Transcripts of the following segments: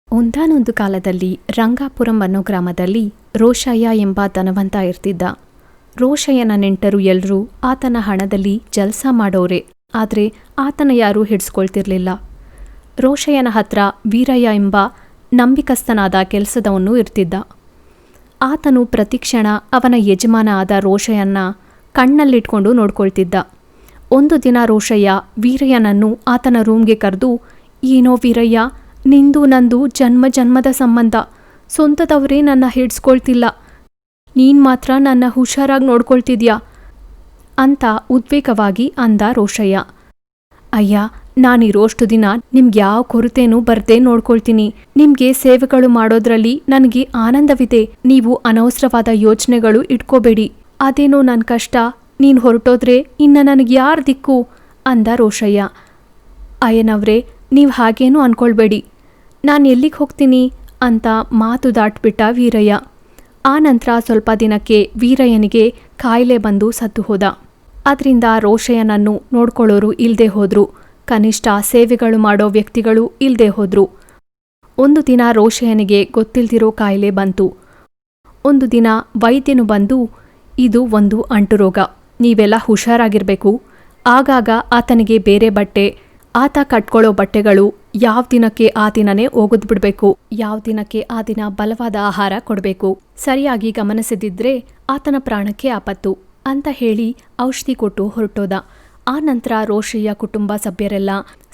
ಒಂದಾನೊಂದು ಕಾಲದಲ್ಲಿ ರಂಗಾಪುರಂ ಅನ್ನೋ ಗ್ರಾಮದಲ್ಲಿ ರೋಷಯ್ಯ ಎಂಬ ಧನವಂತ ಇರ್ತಿದ್ದ. ರೋಷಯ್ಯನ ನೆಂಟರು ಎಲ್ರೂ ಆತನ ಹಣದಲ್ಲಿ ಜಲ್ಸ ಮಾಡೋರೆ. ಆದರೆ ಆತನ ಯಾರೂ ಹಿಡಿಸ್ಕೊಳ್ತಿರ್ಲಿಲ್ಲ. ರೋಷಯ್ಯನ ಹತ್ರ ವೀರಯ್ಯ ಎಂಬ ನಂಬಿಕಸ್ಥನಾದ ಕೆಲಸದವನು ಇರ್ತಿದ್ದ. ಆತನು ಪ್ರತಿಕ್ಷಣ ಅವನ ಯಜಮಾನ ಆದ ರೋಷಯ್ಯನ ಕಣ್ಣಲ್ಲಿಟ್ಕೊಂಡು ನೋಡ್ಕೊಳ್ತಿದ್ದ. ಒಂದು ದಿನ ರೋಷಯ್ಯ ವೀರಯ್ಯನನ್ನು ಆತನ ರೂಮ್ಗೆ ಕರೆದು, ಏನೋ ವೀರಯ್ಯ, ನಿಂದು ನಂದು ಜನ್ಮ ಜನ್ಮದ ಸಂಬಂಧ. ಸ್ವಂತದವರೇ ನನ್ನ ಹಿಡ್ಸ್ಕೊಳ್ತಿಲ್ಲ, ನೀನು ಮಾತ್ರ ನನ್ನ ಹುಷಾರಾಗಿ ನೋಡ್ಕೊಳ್ತಿದ್ಯಾ ಅಂತ ಉದ್ವೇಗವಾಗಿ ಅಂದ ರೋಷಯ್ಯ. ಅಯ್ಯ, ನಾನಿರೋಷ್ಟು ದಿನ ನಿಮ್ಗೆ ಯಾವ ಕೊರತೆನೂ ಬರ್ದೇ ನೋಡ್ಕೊಳ್ತೀನಿ. ನಿಮಗೆ ಸೇವೆಗಳು ಮಾಡೋದ್ರಲ್ಲಿ ನನಗೆ ಆನಂದವಿದೆ. ನೀವು ಅನವಸರವಾದ ಯೋಚನೆಗಳು ಇಟ್ಕೋಬೇಡಿ. ಅದೇನೋ ನನ್ನ ಕಷ್ಟ, ನೀನು ಹೊರಟೋದ್ರೆ ಇನ್ನು ನನಗೆ ಯಾರು ದಿಕ್ಕು ಅಂದ ರೋಷಯ್ಯ. ಅಯ್ಯನವ್ರೆ, ನೀವು ಹಾಗೇನೂ ಅನ್ಕೊಳ್ಬೇಡಿ, ನಾನು ಎಲ್ಲಿಗೆ ಹೋಗ್ತೀನಿ ಅಂತ ಮಾತು ದಾಟ್ಬಿಟ್ಟ ವೀರಯ್ಯ. ಆ ನಂತರ ಸ್ವಲ್ಪ ದಿನಕ್ಕೆ ವೀರಯ್ಯನಿಗೆ ಕಾಯಿಲೆ ಬಂದು ಸತ್ತು ಹೋದ. ಅದರಿಂದ ರೋಷಯ್ಯನನ್ನು ನೋಡ್ಕೊಳ್ಳೋರು ಇಲ್ಲದೆ ಹೋದ್ರು. ಕನಿಷ್ಠ ಸೇವೆಗಳು ಮಾಡೋ ವ್ಯಕ್ತಿಗಳು ಇಲ್ಲದೆ ಹೋದ್ರು. ಒಂದು ದಿನ ರೋಷಯ್ಯನಿಗೆ ಗೊತ್ತಿಲ್ದಿರೋ ಕಾಯಿಲೆ ಬಂತು. ಒಂದು ದಿನ ವೈದ್ಯನು ಬಂದು, ಇದು ಒಂದು ಅಂಟುರೋಗ, ನೀವೆಲ್ಲ ಹುಷಾರಾಗಿರ್ಬೇಕು. ಆಗಾಗ ಆತನಿಗೆ ಬೇರೆ ಬಟ್ಟೆ, ಆತ ಕಟ್ಕೊಳ್ಳೋ ಬಟ್ಟೆಗಳು ಯಾವ ದಿನಕ್ಕೆ ಆ ದಿನನೇ ಒಗೆದ್ಬಿಡ್ಬೇಕು. ಯಾವ ದಿನಕ್ಕೆ ಆ ದಿನ ಬಲವಾದ ಆಹಾರ ಕೊಡಬೇಕು. ಸರಿಯಾಗಿ ಗಮನಿಸದಿದ್ರೆ ಆತನ ಪ್ರಾಣಕ್ಕೆ ಆಪತ್ತು ಅಂತ ಹೇಳಿ ಔಷಧಿ ಕೊಟ್ಟು ಹೊರಟೋದ. ಆ ನಂತರ ರೋಷಯ್ಯ ಕುಟುಂಬ ಸಭ್ಯರೆಲ್ಲ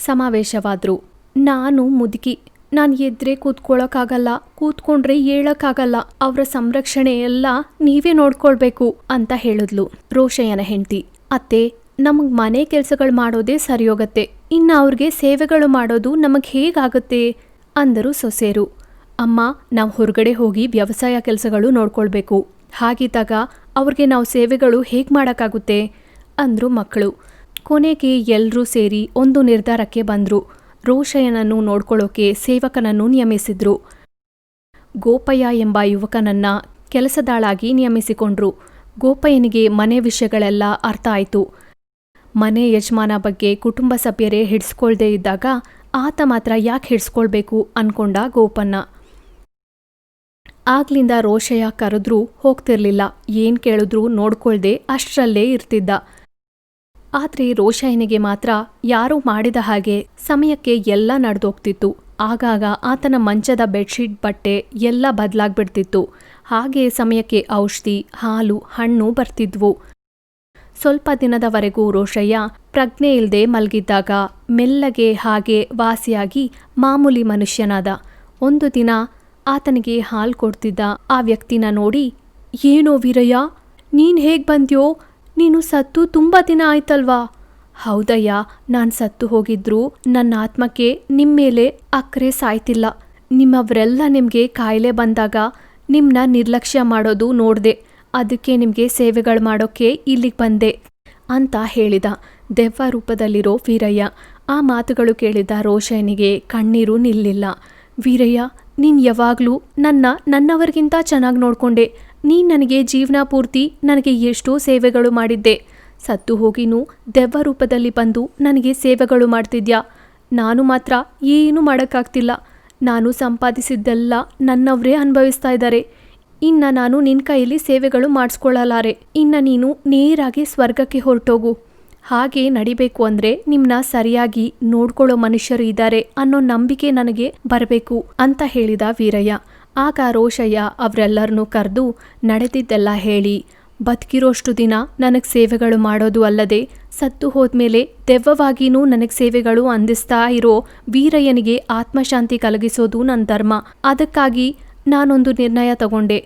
ಸಮಾವೇಶವಾದ್ರು. ನಾನು ಮುದುಕಿ, ನಾನು ಎದ್ರೆ ಕೂತ್ಕೊಳ್ಳೋಕ್ಕಾಗಲ್ಲ, ಕೂತ್ಕೊಂಡ್ರೆ ಏಳಕ್ಕಾಗಲ್ಲ. ಅವರ ಸಂರಕ್ಷಣೆ ಎಲ್ಲ ನೀವೇ ನೋಡ್ಕೊಳ್ಬೇಕು ಅಂತ ಹೇಳಿದ್ಲು ರೋಷಯ್ಯನ ಹೆಂಡತಿ. ಅತ್ತೆ, ನಮಗೆ ಮನೆ ಕೆಲಸಗಳು ಮಾಡೋದೇ ಸರಿಯೋಗತ್ತೆ, ಇನ್ನು ಅವ್ರಿಗೆ ಸೇವೆಗಳು ಮಾಡೋದು ನಮಗೆ ಹೇಗಾಗುತ್ತೆ ಅಂದರು ಸೊಸೆರು. ಅಮ್ಮ, ನಾವು ಹೊರಗಡೆ ಹೋಗಿ ವ್ಯವಸಾಯ ಕೆಲಸಗಳು ನೋಡ್ಕೊಳ್ಬೇಕು. ಹಾಗಿದ್ದಾಗ ಅವ್ರಿಗೆ ನಾವು ಸೇವೆಗಳು ಹೇಗೆ ಮಾಡೋಕ್ಕಾಗುತ್ತೆ ಅಂದರು ಮಕ್ಕಳು. ಕೊನೆಗೆ ಎಲ್ಲರೂ ಸೇರಿ ಒಂದು ನಿರ್ಧಾರಕ್ಕೆ ಬಂದರು. ರೋಷಯ್ಯನನ್ನು ನೋಡ್ಕೊಳ್ಳೋಕೆ ಸೇವಕನನ್ನು ನಿಯಮಿಸಿದ್ರು. ಗೋಪಯ್ಯ ಎಂಬ ಯುವಕನನ್ನ ಕೆಲಸದಾಳಾಗಿ ನಿಯಮಿಸಿಕೊಂಡ್ರು. ಗೋಪಯ್ಯನಿಗೆ ಮನೆ ವಿಷಯಗಳೆಲ್ಲ ಅರ್ಥ ಆಯಿತು. ಮನೆ ಯಜಮಾನ ಬಗ್ಗೆ ಕುಟುಂಬ ಸಭ್ಯರೇ ಹಿಡಿಸ್ಕೊಳ್ದೇ ಇದ್ದಾಗ ಆತ ಮಾತ್ರ ಯಾಕೆ ಹಿಡಿಸ್ಕೊಳ್ಬೇಕು ಅನ್ಕೊಂಡ ಗೋಪನ್ನ. ಆಗ್ಲಿಂದ ರೋಷಯ್ಯ ಕರೆದ್ರೂ ಹೋಗ್ತಿರ್ಲಿಲ್ಲ, ಏನ್ ಕೇಳಿದ್ರೂ ನೋಡ್ಕೊಳ್ದೆ ಅಷ್ಟರಲ್ಲೇ ಇರ್ತಿದ್ದ. ಆದ್ರೆ ರೋಷಯ್ಯನಿಗೆ ಮಾತ್ರ ಯಾರೂ ಮಾಡಿದ ಹಾಗೆ ಸಮಯಕ್ಕೆ ಎಲ್ಲ ನಡೆದೋಗ್ತಿತ್ತು. ಆಗಾಗ ಆತನ ಮಂಚದ ಬೆಡ್ಶೀಟ್, ಬಟ್ಟೆ ಎಲ್ಲ ಬದಲಾಗ್ಬಿಡ್ತಿತ್ತು. ಹಾಗೆ ಸಮಯಕ್ಕೆ ಔಷಧಿ, ಹಾಲು, ಹಣ್ಣು ಬರ್ತಿದ್ವು. ಸ್ವಲ್ಪ ದಿನದವರೆಗೂ ರೋಷಯ್ಯ ಪ್ರಜ್ಞೆ ಇಲ್ದೆ ಮಲಗಿದ್ದಾಗ ಮೆಲ್ಲಗೆ ಹಾಗೆ ವಾಸಿಯಾಗಿ ಮಾಮೂಲಿ ಮನುಷ್ಯನಾದ. ಒಂದು ದಿನ ಆತನಿಗೆ ಹಾಲು ಕೊಡ್ತಿದ್ದ ಆ ವ್ಯಕ್ತಿನ ನೋಡಿ, ಏನೋ ವೀರಯ್ಯ, ನೀನು ಹೇಗೆ ಬಂದ್ಯೋ? ನೀನು ಸತ್ತು ತುಂಬ ದಿನ ಆಯ್ತಲ್ವಾ? ಹೌದಯ್ಯ, ನಾನು ಸತ್ತು ಹೋಗಿದ್ರು ನನ್ನ ಆತ್ಮಕ್ಕೆ ನಿಮ್ಮೇಲೆ ಅಕ್ಕರೆ ಸಾಯ್ತಿಲ್ಲ. ನಿಮ್ಮವರೆಲ್ಲ ನಿಮಗೆ ಕಾಯಿಲೆ ಬಂದಾಗ ನಿಮ್ಮನ್ನ ನಿರ್ಲಕ್ಷ್ಯ ಮಾಡೋದು ನೋಡ್ದೆ. ಅದಕ್ಕೆ ನಿಮಗೆ ಸೇವೆಗಳು ಮಾಡೋಕ್ಕೆ ಇಲ್ಲಿಗೆ ಬಂದೆ ಅಂತ ಹೇಳಿದ ದೆವ್ವ ರೂಪದಲ್ಲಿರೋ ವೀರಯ್ಯ. ಆ ಮಾತುಗಳು ಕೇಳಿದ ರೋಷಯ್ಯನಿಗೆ ಕಣ್ಣೀರು ನಿಲ್ಲಿಲ್ಲ. ವೀರಯ್ಯ, ನೀನು ಯಾವಾಗಲೂ ನನ್ನವರಿಗಿಂತ ಚೆನ್ನಾಗಿ ನೋಡ್ಕೊಂಡೆ. ನೀನು ನನಗೆ ಜೀವನ ಪೂರ್ತಿ ನನಗೆ ಎಷ್ಟೋ ಸೇವೆಗಳು ಮಾಡಿದ್ದೆ. ಸತ್ತು ಹೋಗಿನೂ ದೆವ್ವ ರೂಪದಲ್ಲಿ ಬಂದು ನನಗೆ ಸೇವೆಗಳು ಮಾಡ್ತಿದ್ಯಾ. ನಾನು ಮಾತ್ರ ಏನೂ ಮಾಡೋಕ್ಕಾಗ್ತಿಲ್ಲ. ನಾನು ಸಂಪಾದಿಸಿದ್ದೆಲ್ಲ ನನ್ನವರೇ ಅನುಭವಿಸ್ತಾ ಇದ್ದಾರೆ. ಇನ್ನು ನಾನು ನಿನ್ನ ಕೈಯಲ್ಲಿ ಸೇವೆಗಳು ಮಾಡಿಸ್ಕೊಳ್ಳಲಾರೆ. ಇನ್ನು ನೀನು ನೇರಾಗಿ ಸ್ವರ್ಗಕ್ಕೆ ಹೊರಟೋಗು. ಹಾಗೆ ನಡಿಬೇಕು ಅಂದರೆ ನಿಮ್ಮನ್ನ ಸರಿಯಾಗಿ ನೋಡ್ಕೊಳ್ಳೋ ಮನುಷ್ಯರು ಇದ್ದಾರೆ ಅನ್ನೋ ನಂಬಿಕೆ ನನಗೆ ಬರಬೇಕು ಅಂತ ಹೇಳಿದ ವೀರಯ್ಯ. ಆಗ ರೋಷಯ್ಯ ಅವರೆಲ್ಲರನ್ನೂ ಕರೆದು ನಡೆದಿದ್ದೆಲ್ಲ ಹೇಳಿ, ಬದುಕಿರೋಷ್ಟು ದಿನ ನನಗೆ ಸೇವೆಗಳು ಮಾಡೋದು ಅಲ್ಲದೆ ಸತ್ತು ಹೋದ್ಮೇಲೆ ದೆವ್ವವಾಗಿನೂ ನನಗೆ ಸೇವೆಗಳು ಅಂದಿಸ್ತಾ ಇರೋ ವೀರಯ್ಯನಿಗೆ ಆತ್ಮಶಾಂತಿ ಕಲಗಿಸೋದು ನನ್ನ ಧರ್ಮ. ಅದಕ್ಕಾಗಿ ನಾನೊಂದು ನಿರ್ಣಯ ತಗೊಂಡೆ.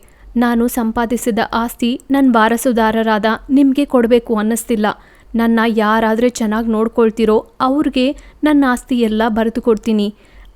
ನಾನು ಸಂಪಾದಿಸಿದ ಆಸ್ತಿ ನನ್ನ ವಾರಸುದಾರರಾದ ನಿಮಗೆ ಕೊಡಬೇಕು ಅನ್ನಿಸ್ತಿಲ್ಲ. ನನ್ನ ಯಾರಾದರೆ ಚೆನ್ನಾಗಿ ನೋಡ್ಕೊಳ್ತಿರೋ ಅವ್ರಿಗೆ ನನ್ನ ಆಸ್ತಿ ಎಲ್ಲ ಬರೆದು ಕೊಡ್ತೀನಿ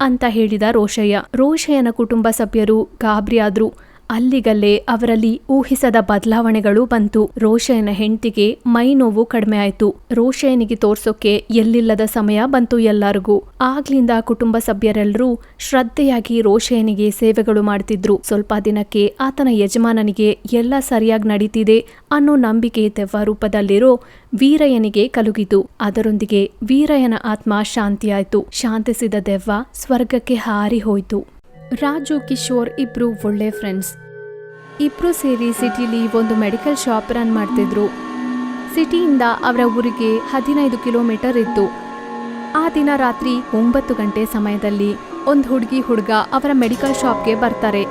ಅಂತ ಹೇಳಿದ ರೋಷಯ್ಯ. ರೋಷಯ್ಯನ ಕುಟುಂಬ ಸಭ್ಯರು ಗಾಬರಿಯಾದ್ರು. ಅಲ್ಲಿಗಲ್ಲೇ ಅವರಲ್ಲಿ ಊಹಿಸದ ಬದಲಾವಣೆಗಳು ಬಂತು. ರೋಷಯ್ಯನ ಹೆಂಡತಿಗೆ ಮೈ ನೋವು ಕಡಿಮೆ ಆಯ್ತು. ರೋಷಯ್ಯನಿಗೆ ತೋರ್ಸೋಕೆ ಎಲ್ಲಿಲ್ಲದ ಸಮಯ ಬಂತು ಎಲ್ಲರಿಗೂ. ಆಗ್ಲಿಂದ ಕುಟುಂಬ ಸಭ್ಯರೆಲ್ಲರೂ ಶ್ರದ್ಧೆಯಾಗಿ ರೋಷಯ್ಯನಿಗೆ ಸೇವೆಗಳು ಮಾಡ್ತಿದ್ರು. ಸ್ವಲ್ಪ ದಿನಕ್ಕೆ ಆತನ ಯಜಮಾನನಿಗೆ ಎಲ್ಲ ಸರಿಯಾಗಿ ನಡೀತಿದೆ ಅನ್ನೋ ನಂಬಿಕೆ ದೆವ್ವ ರೂಪದಲ್ಲಿರೋ ವೀರಯ್ಯನಿಗೆ ಕಲುಗಿತು. ಅದರೊಂದಿಗೆ ವೀರಯ್ಯನ ಆತ್ಮ ಶಾಂತಿಯಾಯ್ತು. ಶಾಂತಿಸಿದ ದೆವ್ವ ಸ್ವರ್ಗಕ್ಕೆ ಹಾರಿ ಹೋಯ್ತು. ರಾಜು ಕಿಶೋರ್ ಇಬ್ರು ಒಳ್ಳೆ ಫ್ರೆಂಡ್ಸ್. ಇಬ್ರು ಸೇರಿ ಸಿಟಿಲಿ ಒಂದು ಮೆಡಿಕಲ್ ಶಾಪ್ ರನ್ ಮಾಡ್ತಿದ್ರು. ಸಿಟಿಯಿಂದ ಅವರ ಊರಿಗೆ 15 ಕಿಲೋಮೀಟರ್ ಇತ್ತು. ಆ ದಿನ ರಾತ್ರಿ 9 ಗಂಟೆ ಸಮಯದಲ್ಲಿ ಒಂದು ಹುಡುಗ ಅವರ ಮೆಡಿಕಲ್ ಶಾಪ್ಗೆ ಬರ್ತಾರೆ.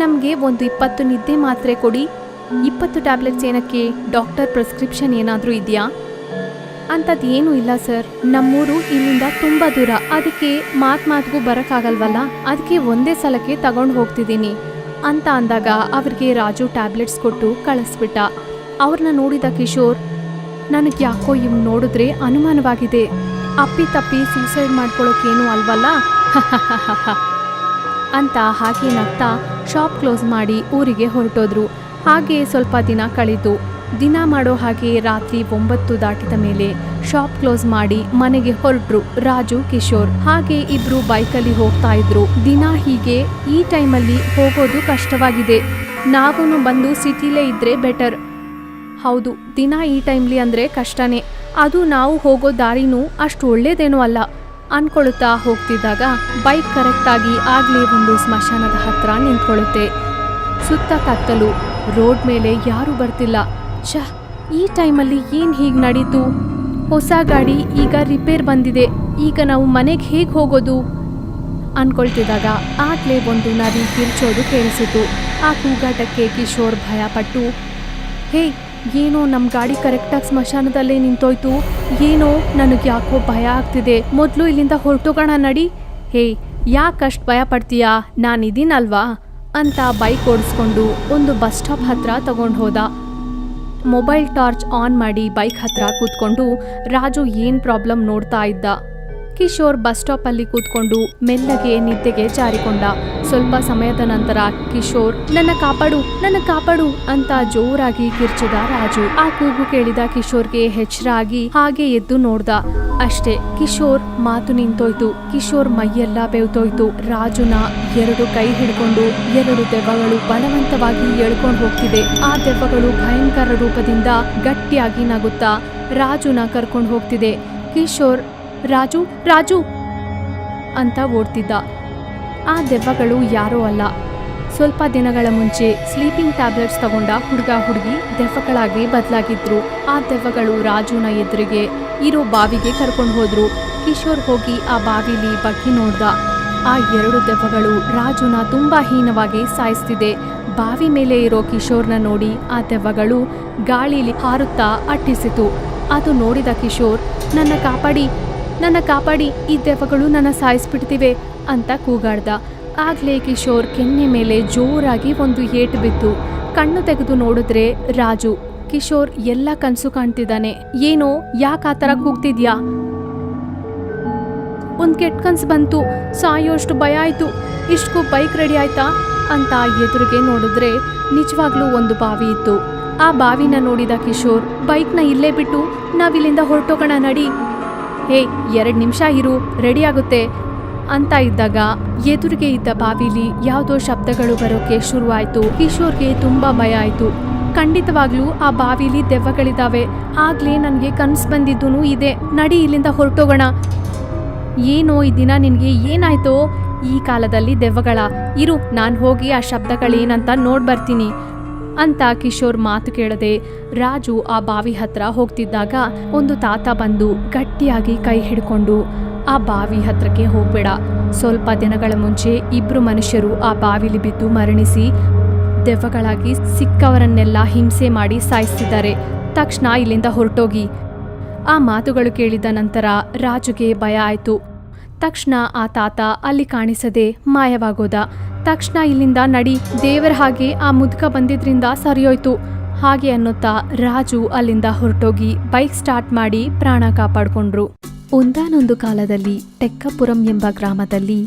ನಮಗೆ ಒಂದು 20 ನಿದ್ದೆ ಮಾತ್ರೆ ಕೊಡಿ, 20 ಟ್ಯಾಬ್ಲೆಟ್ಸ್ ಏನಕ್ಕೆ, ಡಾಕ್ಟರ್ ಪ್ರಿಸ್ಕ್ರಿಪ್ಷನ್ ಏನಾದರೂ ಇದೆಯಾ? ಅಂಥದ್ದು ಏನೂ ಇಲ್ಲ ಸರ್, ನಮ್ಮೂರು ಇಲ್ಲಿಂದ ತುಂಬ ದೂರ, ಅದಕ್ಕೆ ಮಾತಿಗೂ ಬರೋಕ್ಕಾಗಲ್ವಲ್ಲ, ಅದಕ್ಕೆ ಒಂದೇ ಸಲಕ್ಕೆ ತಗೊಂಡು ಹೋಗ್ತಿದ್ದೀನಿ ಅಂತ ಅಂದಾಗ ಅವ್ರಿಗೆ ರಾಜು ಟ್ಯಾಬ್ಲೆಟ್ಸ್ ಕೊಟ್ಟು ಕಳಿಸ್ಬಿಟ್ಟ. ಅವ್ರನ್ನ ನೋಡಿದ ಕಿಶೋರ್, ನನಗೆ ಯಾಕೋ ಇವ್ ನೋಡಿದ್ರೆ ಅನುಮಾನವಾಗಿದೆ, ಅಪ್ಪಿ ಸೂಸೈಡ್ ಮಾಡ್ಕೊಳ್ಳೋಕೇನು ಅಲ್ವಲ್ಲ ಅಂತ ಹಾಗೆ ನಗ್ತಾ ಶಾಪ್ ಕ್ಲೋಸ್ ಮಾಡಿ ಊರಿಗೆ ಹೊರಟೋದ್ರು. ಹಾಗೆ ಸ್ವಲ್ಪ ದಿನ ಕಳೀತು. ದಿನ ಮಾಡೋ ಹಾಗೆ ರಾತ್ರಿ 9 ದಾಟಿದ ಮೇಲೆ ಶಾಪ್ ಕ್ಲೋಸ್ ಮಾಡಿ ಮನೆಗೆ ಹೊರಟ್ರು ರಾಜು ಕಿಶೋರ್. ಹಾಗೆ ಇಬ್ರು ಬೈಕಲ್ಲಿ ಹೋಗ್ತಾ ಇದ್ರು. ದಿನ ಹೀಗೆ ಈ ಟೈಮಲ್ಲಿ ಹೋಗೋದು ಕಷ್ಟವಾಗಿದೆ, ನಾವೂ ಬಂದು ಸಿಟಿಲೇ ಇದ್ರೆ ಬೆಟರ್. ಹೌದು, ದಿನ ಈ ಟೈಮ್ಲಿ ಅಂದ್ರೆ ಕಷ್ಟನೇ, ಅದು ನಾವು ಹೋಗೋ ದಾರಿನೂ ಅಷ್ಟು ಒಳ್ಳೇದೇನೂ ಅಲ್ಲ ಅನ್ಕೊಳುತ್ತಾ ಹೋಗ್ತಿದ್ದಾಗ ಬೈಕ್ ಕರೆಕ್ಟಾಗಿ ಆಗ್ಲೇ ಒಂದು ಸ್ಮಶಾನದ ಹತ್ರ ನಿಂತ್ಕೊಳ್ಳುತ್ತೆ. ಸುತ್ತ ಕತ್ತಲು, ರೋಡ್ ಮೇಲೆ ಯಾರೂ ಬರ್ತಿಲ್ಲ. ಈ ಟೈಮಲ್ಲಿ ಏನ್ ಹೀಗೆ ನಡೀತು? ಹೊಸ ಗಾಡಿ ಈಗ ರಿಪೇರ್ ಬಂದಿದೆ, ಈಗ ನಾವು ಮನೆಗೆ ಹೇಗೆ ಹೋಗೋದು ಅನ್ಕೊಳ್ತಿದ್ದಾಗ ಆಗ್ಲೇ ಒಂದು ನರಿ ಕಿರ್ಚೋದು ಕೇಳಿಸಿತು. ಆ ಕೂಗಾಟಕ್ಕೆ ಕಿಶೋರ್ ಭಯಪಟ್ಟು, ಹೇ ಏನೋ ನಮ್ಮ ಗಾಡಿ ಕರೆಕ್ಟಾಗಿ ಸ್ಮಶಾನದಲ್ಲೇ ನಿಂತೋಯ್ತು, ಏನೋ ನನಗೆ ಯಾಕೋ ಭಯ ಆಗ್ತಿದೆ, ಮೊದಲು ಇಲ್ಲಿಂದ ಹೊರಟೋಗೋಣ ನಡಿ. ಹೇ ಯಾಕಷ್ಟು ಭಯ ಪಡ್ತೀಯಾ, ನಾನಿದ್ದೀನಲ್ವಾ ಅಂತ ಬೈಕ್ ಓಡಿಸ್ಕೊಂಡು ಒಂದು ಬಸ್ ಸ್ಟಾಪ್ ಹತ್ರ ತಗೊಂಡು ಹೋದ. ಮೊಬೈಲ್ ಟಾರ್ಚ್ ಆನ್ ಮಾಡಿ ಬೈಕ್ ಹತ್ರ ಕೂತ್ಕೊಂಡು ರಾಜು ಏನ್ ಪ್ರಾಬ್ಲಮ್ ನೋಡ್ತಾ ಇದ್ದ. ಕಿಶೋರ್ ಬಸ್ ಸ್ಟಾಪಲ್ಲಿ ಕೂತ್ಕೊಂಡು ಮೆಲ್ಲಗೆ ನಿದ್ದೆಗೆ ಜಾರಿಕೊಂಡ. ಸ್ವಲ್ಪ ಸಮಯದ ನಂತರ ಕಿಶೋರ್, ನನ್ನ ಕಾಪಾಡು ಅಂತ ಜೋರಾಗಿ ಕಿರ್ಚಿದ ರಾಜು. ಆ ಕೂಗು ಕೇಳಿದ ಕಿಶೋರ್ಗೆ ಎಚ್ಚರ ಆಗಿ ಹಾಗೆ ಎದ್ದು ನೋಡ್ದ. ಅಷ್ಟೇ, ಕಿಶೋರ್ ಮಾತು ನಿಂತೋಯ್ತು. ಕಿಶೋರ್ ಮೈಯೆಲ್ಲ ಬೆವ್ತೋಯ್ತು. ರಾಜುನ 2 ಕೈ ಹಿಡ್ಕೊಂಡು 2 ದೆವ್ವಗಳು ಬಲವಂತವಾಗಿ ಎಳ್ಕೊಂಡು ಹೋಗ್ತಿದೆ. ಆ ದೆವ್ವಗಳು ಭಯಂಕರ ರೂಪದಿಂದ ಗಟ್ಟಿಯಾಗಿ ನಗುತ್ತಾ ರಾಜುನ ಕರ್ಕೊಂಡು ಹೋಗ್ತಿದೆ. ಕಿಶೋರ್ ರಾಜು ಅಂತ ಓಡ್ತಿದ್ದ. ಆ ದೆವ್ವಗಳು ಯಾರೋ ಅಲ್ಲ, ಸ್ವಲ್ಪ ದಿನಗಳ ಮುಂಚೆ ಸ್ಲೀಪಿಂಗ್ ಟ್ಯಾಬ್ಲೆಟ್ಸ್ ತಗೊಂಡ ಹುಡುಗಿ ದೆವ್ವಗಳಾಗಿ ಬದಲಾಗಿದ್ರು. ಆ ದೆವ್ವಗಳು ರಾಜುನ ಎದುರಿಗೆ ಇರೋ ಬಾವಿಗೆ ಕರ್ಕೊಂಡು ಹೋದ್ರು. ಕಿಶೋರ್ ಹೋಗಿ ಆ ಬಾವಿಲಿ ಬಗ್ಗಿ ನೋಡ್ದ. ಆ 2 ದೆವ್ವಗಳು ರಾಜುನ ತುಂಬಾ ಹೀನವಾಗಿ ಸಾಯಿಸ್ತಿದೆ. ಬಾವಿ ಮೇಲೆ ಇರೋ ಕಿಶೋರ್ನ ನೋಡಿ ಆ ದೆವ್ವಗಳು ಗಾಳಿಲಿ ಹಾರುತ್ತಾ ಅಟ್ಟಿಸಿತು. ಅದು ನೋಡಿದ ಕಿಶೋರ್, ನನ್ನ ಕಾಪಾಡಿ, ಈ ದೆವ್ವಗಳು ನನ್ನ ಸಾಯಿಸ್ಬಿಡ್ತಿವೆ ಅಂತ ಕೂಗಾಡ್ದ. ಆಗ್ಲೇ ಕಿಶೋರ್ ಕೆನ್ನೆ ಮೇಲೆ ಜೋರಾಗಿ ಒಂದು ಏಟು ಬಿತ್ತು. ಕಣ್ಣು ತೆಗೆದು ನೋಡಿದ್ರೆ ರಾಜು. ಕಿಶೋರ್ ಎಲ್ಲ ಕನ್ಸು ಕಾಣ್ತಿದ್ದಾನೆ. ಏನೋ, ಯಾಕೆ ಆ ಥರ ಕೂಗ್ತಿದ್ಯಾ? ಒಂದು ಕೆಟ್ಟ ಕನ್ಸು ಬಂತು, ಸಾಯೋಷ್ಟು ಭಯ ಆಯ್ತು, ಇಷ್ಟಕ್ಕೂ ಬೈಕ್ ರೆಡಿ ಆಯ್ತಾ ಅಂತ ಎದುರಿಗೆ ನೋಡಿದ್ರೆ ನಿಜವಾಗ್ಲೂ ಒಂದು ಬಾವಿ ಇತ್ತು. ಆ ಬಾವಿನ ನೋಡಿದ ಕಿಶೋರ್, ಬೈಕ್ನ ಇಲ್ಲೇ ಬಿಟ್ಟು ನಾವಿಲ್ಲಿಂದ ಹೊರಟೋಗೋಣ ನಡಿ. ಹೇ 2 ನಿಮಿಷ ಇರು, ರೆಡಿ ಆಗುತ್ತೆ ಅಂತ ಇದ್ದಾಗ ಎದುರಿಗೆ ಇದ್ದ ಬಾವಿಲಿ ಯಾವುದೋ ಶಬ್ದಗಳು ಬರೋಕೆ ಶುರುವಾಯ್ತು. ಕಿಶೋರ್ಗೆ ತುಂಬಾ ಭಯ ಆಯ್ತು. ಖಂಡಿತವಾಗ್ಲೂ ಆ ಬಾವಿಲಿ ದೆವ್ವಗಳಿದಾವೆ, ಆಗ್ಲೇ ನನಗೆ ಕನ್ಸು ಬಂದಿದ್ದೂ ಇದೆ, ನಡಿ ಇಲ್ಲಿಂದ ಹೊರಟೋಗೋಣ. ಏನೋ ಈ ದಿನ ನಿನ್ಗೆ ಏನಾಯ್ತೋ? ಈ ಕಾಲದಲ್ಲಿ ದೆವ್ವಗಳ? ಇರು, ನಾನು ಹೋಗಿ ಆ ಶಬ್ದಗಳೇನಂತ ನೋಡ್ಬರ್ತೀನಿ ಅಂತ ಕಿಶೋರ್ ಮಾತು ಕೇಳದೆ ರಾಜು ಆ ಬಾವಿ ಹತ್ರ ಹೋಗ್ತಿದ್ದಾಗ ಒಂದು ತಾತ ಬಂದು ಗಟ್ಟಿಯಾಗಿ ಕೈ ಹಿಡ್ಕೊಂಡು, ಆ ಬಾವಿ ಹತ್ರಕ್ಕೆ ಹೋಗ್ಬೇಡ, ಸ್ವಲ್ಪ ದಿನಗಳ ಮುಂಚೆ 2 ಮನುಷ್ಯರು ಆ ಬಾವಿಲಿ ಬಿದ್ದು ಮರಣಿಸಿ ದೆವ್ವಗಳಾಗಿ ಸಿಕ್ಕವರನ್ನೆಲ್ಲ ಹಿಂಸೆ ಮಾಡಿ ಸಾಯಿಸ್ತಿದ್ದಾರೆ, ತಕ್ಷಣ ಇಲ್ಲಿಂದ ಹೊರಟೋಗಿ. ಆ ಮಾತುಗಳು ಕೇಳಿದ ನಂತರ ರಾಜುಗೆ ಭಯ ಆಯ್ತು. ತಕ್ಷಣ ಆ ತಾತ ಅಲ್ಲಿ ಕಾಣಿಸದೆ ಮಾಯವಾಗೋದ. ತಕ್ಷಣ ಇಲ್ಲಿಂದ ನಡಿ, ದೇವರ ಹಾಗೆ ಆ ಮುದುಕ ಬಂದಿದ್ರಿಂದ ಸರಿಯೋಯ್ತು ಹಾಗೆ ಅನ್ನುತ್ತಾ ರಾಜು ಅಲ್ಲಿಂದ ಹೊರಟೋಗಿ ಬೈಕ್ ಸ್ಟಾರ್ಟ್ ಮಾಡಿ ಪ್ರಾಣ ಕಾಪಾಡ್ಕೊಂಡ್ರು. ಒಂದಾನೊಂದು ಕಾಲದಲ್ಲಿ ಟೆಕ್ಕಪುರಂ ಎಂಬ ಗ್ರಾಮದಲ್ಲಿ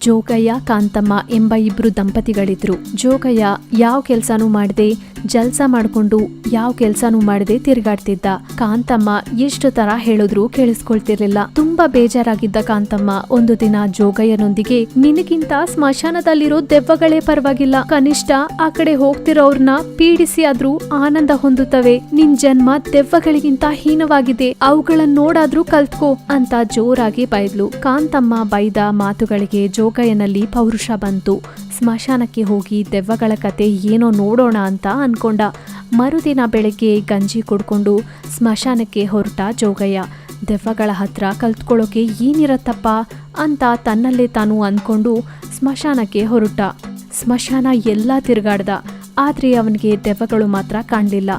ಜೋಗಯ್ಯ ಕಾಂತಮ್ಮ ಎಂಬ 2 ದಂಪತಿಗಳಿದ್ರು. ಜೋಗಯ್ಯ ಯಾವ ಕೆಲ್ಸಾನೂ ಮಾಡದೆ ಜಲ್ಸ ಮಾಡ್ಕೊಂಡು ಯಾವ ಕೆಲ್ಸಾನೂ ಮಾಡದೆ ತಿರುಗಾಡ್ತಿದ್ದ. ಕಾಂತಮ್ಮ ಎಷ್ಟು ತರ ಹೇಳಿದ್ರು ಕೇಳಿಸ್ಕೊಳ್ತಿರ್ಲಿಲ್ಲ. ತುಂಬಾ ಬೇಜಾರಾಗಿದ್ದ ಕಾಂತಮ್ಮ ಒಂದು ದಿನ ಜೋಗಯ್ಯನೊಂದಿಗೆ, ನಿನಗಿಂತ ಸ್ಮಶಾನದಲ್ಲಿರೋ ದೆವ್ವಗಳೇ ಪರವಾಗಿಲ್ಲ, ಕನಿಷ್ಠ ಆ ಕಡೆ ಹೋಗ್ತಿರೋರ್ನ ಪೀಡಿಸಿ ಆದ್ರೂ ಆನಂದ ಹೊಂದುತ್ತವೆ, ನಿನ್ ಜನ್ಮ ದೆವ್ವಗಳಿಗಿಂತ ಹೀನವಾಗಿದೆ, ಅವುಗಳನ್ನ ನೋಡಾದ್ರೂ ಕಲ್ತ್ಕೋ ಅಂತ ಜೋರಾಗಿ ಬೈದ್ಲು. ಕಾಂತಮ್ಮ ಬೈದ ಮಾತುಗಳಿಗೆ ಜೋಗಯ್ಯನಲ್ಲಿ ಪೌರುಷ ಬಂತು. ಸ್ಮಶಾನಕ್ಕೆ ಹೋಗಿ ದೆವ್ವಗಳ ಕತೆ ಏನೋ ನೋಡೋಣ ಅಂತ ಅನ್ಕೊಂಡ. ಮರುದಿನ ಬೆಳಗ್ಗೆ ಗಂಜಿ ಕುಡ್ಕೊಂಡು ಸ್ಮಶಾನಕ್ಕೆ ಹೊರಟ ಜೋಗಯ್ಯ. ದೆವ್ವಗಳ ಹತ್ರ ಕಲ್ತ್ಕೊಳ್ಳೋಕೆ ಏನಿರತ್ತಪ್ಪ ಅಂತ ತನ್ನಲ್ಲೇ ತಾನು ಅಂದ್ಕೊಂಡು ಸ್ಮಶಾನಕ್ಕೆ ಹೊರಟ. ಸ್ಮಶಾನ ಎಲ್ಲ ತಿರುಗಾಡ್ದ, ಆದರೆ ಅವನಿಗೆ ದೆವ್ವಗಳು ಮಾತ್ರ ಕಾಣಲಿಲ್ಲ.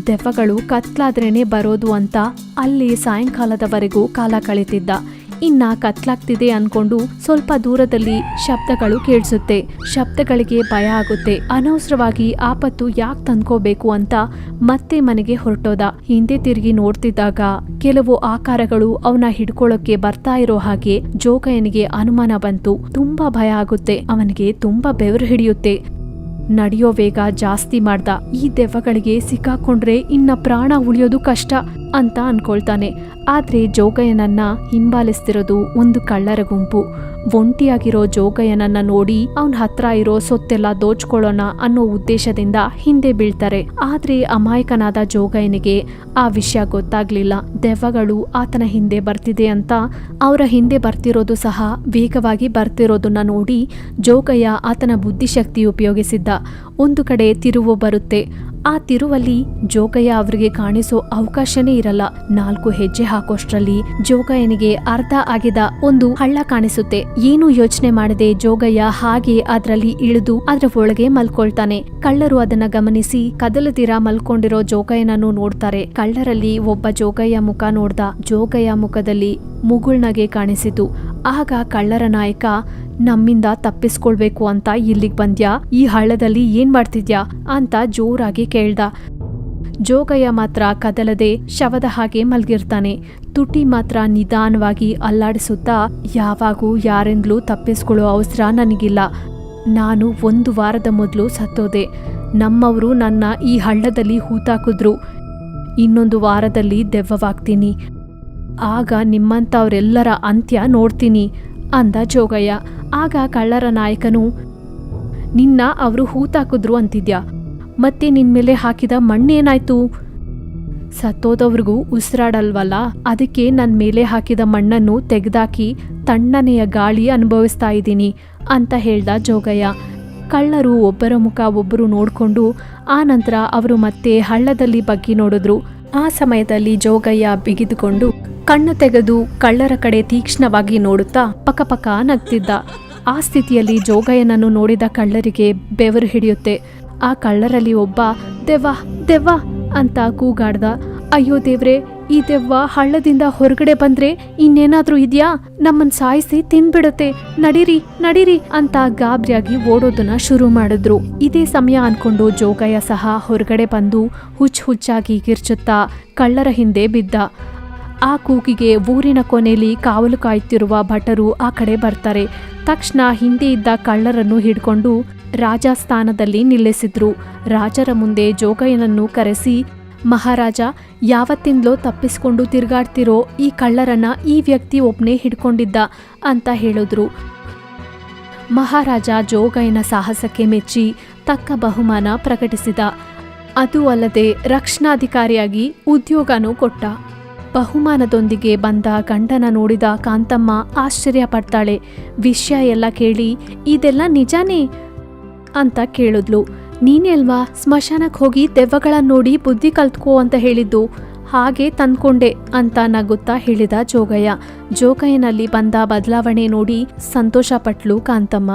ದೆವ್ವಗಳು ಕತ್ಲಾದ್ರೇನೆ ಬರೋದು ಅಂತ ಅಲ್ಲಿ ಸಾಯಂಕಾಲದವರೆಗೂ ಕಾಲ ಕಳೀತಿದ್ದ. ಇನ್ನ ಕತ್ಲಾಗ್ತಿದೆ ಅನ್ಕೊಂಡು ಸ್ವಲ್ಪ ದೂರದಲ್ಲಿ ಶಬ್ದಗಳು ಕೇಳಿಸುತ್ತೆ. ಶಬ್ದಗಳಿಗೆ ಭಯ ಆಗುತ್ತೆ. ಅನವಸರವಾಗಿ ಆಪತ್ತು ಯಾಕೆ ತಂದ್ಕೋಬೇಕು ಅಂತ ಮತ್ತೆ ಮನೆಗೆ ಹೊರಟೋದ. ಹಿಂದೆ ತಿರುಗಿ ನೋಡ್ತಿದ್ದಾಗ ಕೆಲವು ಆಕಾರಗಳು ಅವನ ಹಿಡ್ಕೊಳ್ಳೋಕೆ ಬರ್ತಾ ಇರೋ ಹಾಗೆ ಜೋಗಯ್ಯನಿಗೆ ಅನುಮಾನ ಬಂತು. ತುಂಬಾ ಭಯ ಆಗುತ್ತೆ. ಅವನಿಗೆ ತುಂಬಾ ಬೆವರು ಹಿಡಿಯುತ್ತೆ. ನಡೆಯೋ ವೇಗ ಜಾಸ್ತಿ ಮಾಡ್ದ. ಈ ದೆವ್ವಗಳಿಗೆ ಸಿಕ್ಕಾಕೊಂಡ್ರೆ ಇನ್ನ ಪ್ರಾಣ ಉಳಿಯೋದು ಕಷ್ಟ ಅಂತ ಅನ್ಕೊಳ್ತಾನೆ. ಆದ್ರೆ ಜೋಗಯ್ಯನನ್ನ ಹಿಂಬಾಲಿಸ್ತಿರೋದು ಒಂದು ಕಳ್ಳರ ಗುಂಪು. ಒಂಟಿಯಾಗಿರೋ ಜೋಗಯ್ಯನನ್ನ ನೋಡಿ ಅವನ ಹತ್ರ ಇರೋ ಸೊತ್ತೆಲ್ಲ ದೋಚ್ಕೊಳ್ಳೋಣ ಅನ್ನೋ ಉದ್ದೇಶದಿಂದ ಹಿಂದೆ ಬೀಳ್ತಾರೆ. ಆದ್ರೆ ಅಮಾಯಕನಾದ ಜೋಗಯ್ಯನಿಗೆ ಆ ವಿಷಯ ಗೊತ್ತಾಗ್ಲಿಲ್ಲ. ದೆವ್ವಗಳು ಆತನ ಹಿಂದೆ ಬರ್ತಿದೆ ಅಂತ. ಅವರ ಹಿಂದೆ ಬರ್ತಿರೋದು ಸಹ ವೇಗವಾಗಿ ಬರ್ತಿರೋದನ್ನ ನೋಡಿ ಜೋಗಯ್ಯ ಆತನ ಬುದ್ಧಿಶಕ್ತಿ ಉಪಯೋಗಿಸಿದ್ದ. ಒಂದು ಕಡೆ ತಿರುವು ಬರುತ್ತೆ. ಆ ತಿರುವಲ್ಲಿ ಜೋಗಯ್ಯ ಅವರಿಗೆ ಕಾಣಿಸೋ ಅವಕಾಶನೇ ಇರಲ್ಲ. 4 ಹೆಜ್ಜೆ ಹಾಕೋಷ್ಟ್ರಲ್ಲಿ ಜೋಗಯ್ಯನಿಗೆ ಅರ್ಧ ಆಗಿದ ಒಂದು ಹಳ್ಳ ಕಾಣಿಸುತ್ತೆ. ಏನು ಯೋಚನೆ ಮಾಡದೆ ಜೋಗಯ್ಯ ಹಾಗೆ ಅದ್ರಲ್ಲಿ ಇಳಿದು ಅದ್ರ ಒಳಗೆ ಮಲ್ಕೊಳ್ತಾನೆ. ಕಳ್ಳರು ಅದನ್ನ ಗಮನಿಸಿ ಕದಲದಿರ ಮಲ್ಕೊಂಡಿರೋ ಜೋಗಯ್ಯನನ್ನು ನೋಡ್ತಾರೆ. ಕಳ್ಳರಲ್ಲಿ ಒಬ್ಬ ಜೋಗಯ್ಯ ಮುಖ ನೋಡ್ದ. ಜೋಗಯ್ಯ ಮುಖದಲ್ಲಿ ಮುಗುಳ್ನಗೆ ಕಾಣಿಸಿತು. ಆಗ ಕಳ್ಳರ ನಾಯಕ, ನಮ್ಮಿಂದ ತಪ್ಪಿಸ್ಕೊಳ್ಬೇಕು ಅಂತ ಇಲ್ಲಿಗ್ ಬಂದ್ಯಾ? ಈ ಹಳ್ಳದಲ್ಲಿ ಏನ್ ಮಾಡ್ತಿದ್ಯಾ ಅಂತ ಜೋರಾಗಿ ಕೇಳ್ದ. ಜೋಗಯ್ಯ ಮಾತ್ರ ಕದಲದೆ ಶವದ ಹಾಗೆ ಮಲ್ಗಿರ್ತಾನೆ. ತುಟಿ ಮಾತ್ರ ನಿಧಾನವಾಗಿ ಅಲ್ಲಾಡಿಸುತ್ತಾ, ಯಾವಾಗೂ ಯಾರಿಂದಲೂ ತಪ್ಪಿಸ್ಕೊಳ್ಳೋ ಅವಸರ ನನಗಿಲ್ಲ. ನಾನು 1 ವಾರದ ಮೊದಲು ಸತ್ತೋದೆ. ನಮ್ಮವರು ನನ್ನ ಈ ಹಳ್ಳದಲ್ಲಿ ಹೂತಾಕಿದ್ರು. ಇನ್ನೊಂದು ವಾರದಲ್ಲಿ ದೆವ್ವವಾಗ್ತೀನಿ. ಆಗ ನಿಮ್ಮಂಥವ್ರೆಲ್ಲರ ಅಂತ್ಯ ನೋಡ್ತೀನಿ ಅಂದ ಜೋಗಯ್ಯ. ಆಗ ಕಳ್ಳರ ನಾಯಕನು, ನಿನ್ನ ಅವರು ಹೂತಾಕಿದ್ರು ಅಂತಿದ್ಯಾ? ಮತ್ತೆ ನಿನ್ಮೇಲೆ ಹಾಕಿದ ಮಣ್ಣೇನಾಯ್ತು? ಸತ್ತೋದವ್ರಿಗೂ ಉಸಿರಾಡಲ್ವಲ್ಲ, ಅದಕ್ಕೆ ನನ್ನ ಮೇಲೆ ಹಾಕಿದ ಮಣ್ಣನ್ನು ತೆಗೆದಾಕಿ ತಣ್ಣನೆಯ ಗಾಳಿ ಅನುಭವಿಸ್ತಾ ಇದ್ದೀನಿ ಅಂತ ಹೇಳ್ದ ಜೋಗಯ್ಯ. ಕಳ್ಳರು ಒಬ್ಬರ ಮುಖ ಒಬ್ಬರು ನೋಡ್ಕೊಂಡು ಆ ನಂತರ ಅವರು ಮತ್ತೆ ಹಳ್ಳದಲ್ಲಿ ಬಗ್ಗಿ ನೋಡಿದ್ರು. ಆ ಸಮಯದಲ್ಲಿ ಜೋಗಯ್ಯ ಬಿಗಿದುಕೊಂಡು ಕಣ್ಣು ತೆಗೆದು ಕಳ್ಳರ ಕಡೆ ತೀಕ್ಷ್ಣವಾಗಿ ನೋಡುತ್ತಾ ಪಕಪಕ ನಗ್ತಿದ್ದ. ಆ ಸ್ಥಿತಿಯಲ್ಲಿ ಜೋಗಯ್ಯನನ್ನು ನೋಡಿದ ಕಳ್ಳರಿಗೆ ಬೆವರು ಹಿಡಿಯುತ್ತೆ. ಆ ಕಳ್ಳರಲ್ಲಿ ಒಬ್ಬ, ದೆವ್ವ ದೆವ್ವ ಅಂತ ಕೂಗಾಡ್ದ. ಅಯ್ಯೋ ದೇವ್ರೆ, ಈ ದೆವ್ವ ಹಳ್ಳದಿಂದ ಹೊರಗಡೆ ಬಂದ್ರೆ ಇನ್ನೇನಾದ್ರೂ ಇದ್ಯಾ? ನಮ್ಮನ್ ಸಾಯಿಸಿ ತಿನ್ಬಿಡುತ್ತೆ, ನಡೀರಿ ನಡೀರಿ ಅಂತ ಗಾಬರಿಯಾಗಿ ಓಡೋದನ್ನ ಶುರು ಮಾಡಿದ್ರು. ಇದೇ ಸಮಯ ಅನ್ಕೊಂಡು ಜೋಗಯ್ಯ ಸಹ ಹೊರಗಡೆ ಬಂದು ಹುಚ್ಚಾಗಿ ಗಿರ್ಚುತ್ತಾ ಕಳ್ಳರ ಹಿಂದೆ ಬಿದ್ದ. ಆ ಕೂಗಿಗೆ ಊರಿನ ಕೊನೆಯಲ್ಲಿ ಕಾವಲು ಕಾಯ್ತಿರುವ ಭಟರು ಆ ಕಡೆ ಬರ್ತಾರೆ. ತಕ್ಷಣ ಹಿಂದೆ ಇದ್ದ ಕಳ್ಳರನ್ನು ಹಿಡ್ಕೊಂಡು ರಾಜಸ್ಥಾನದಲ್ಲಿ ನಿಲ್ಲಿಸಿದ್ರು. ರಾಜರ ಮುಂದೆ ಜೋಗಯ್ಯನನ್ನು ಕರೆಸಿ, ಮಹಾರಾಜ, ಯಾವತ್ತಿಂದಲೋ ತಪ್ಪಿಸ್ಕೊಂಡು ತಿರುಗಾಡ್ತಿರೋ ಈ ಕಳ್ಳರನ್ನ ಈ ವ್ಯಕ್ತಿ ಒಬ್ನೇ ಹಿಡ್ಕೊಂಡಿದ್ದ ಅಂತ ಹೇಳಿದ್ರು. ಮಹಾರಾಜ ಜೋಗಯ್ಯನ ಸಾಹಸಕ್ಕೆ ಮೆಚ್ಚಿ ತಕ್ಕ ಬಹುಮಾನ ಪ್ರಕಟಿಸಿದ. ಅದು ಅಲ್ಲದೆ ರಕ್ಷಣಾಧಿಕಾರಿಯಾಗಿ ಉದ್ಯೋಗನೂ ಕೊಟ್ಟ. ಬಹುಮಾನದೊಂದಿಗೆ ಬಂದ ಗಂಡನ ನೋಡಿದ ಕಾಂತಮ್ಮ ಆಶ್ಚರ್ಯ ಪಡ್ತಾಳೆ. ವಿಷಯ ಎಲ್ಲ ಕೇಳಿ, ಇದೆಲ್ಲ ನಿಜಾನೇ ಅಂತ ಕೇಳಿದ್ಲು. ನೀನೇ ಅಲ್ವಾ ಸ್ಮಶಾನಕ್ಕೆ ಹೋಗಿ ದೆವ್ವಗಳನ್ನ ನೋಡಿ ಬುದ್ಧಿ ಕಲ್ತ್ಕೋ ಅಂತ ಹೇಳಿದ್ದು? ಹಾಗೆ ತಂದ್ಕೊಂಡೆ ಅಂತ ನಗುತ್ತಾ ಹೇಳಿದ ಜೋಗಯ್ಯ. ಜೋಗಯ್ಯನಲ್ಲಿ ಬಂದ ಬದಲಾವಣೆ ನೋಡಿ ಸಂತೋಷ ಪಟ್ಲು ಕಾಂತಮ್ಮ.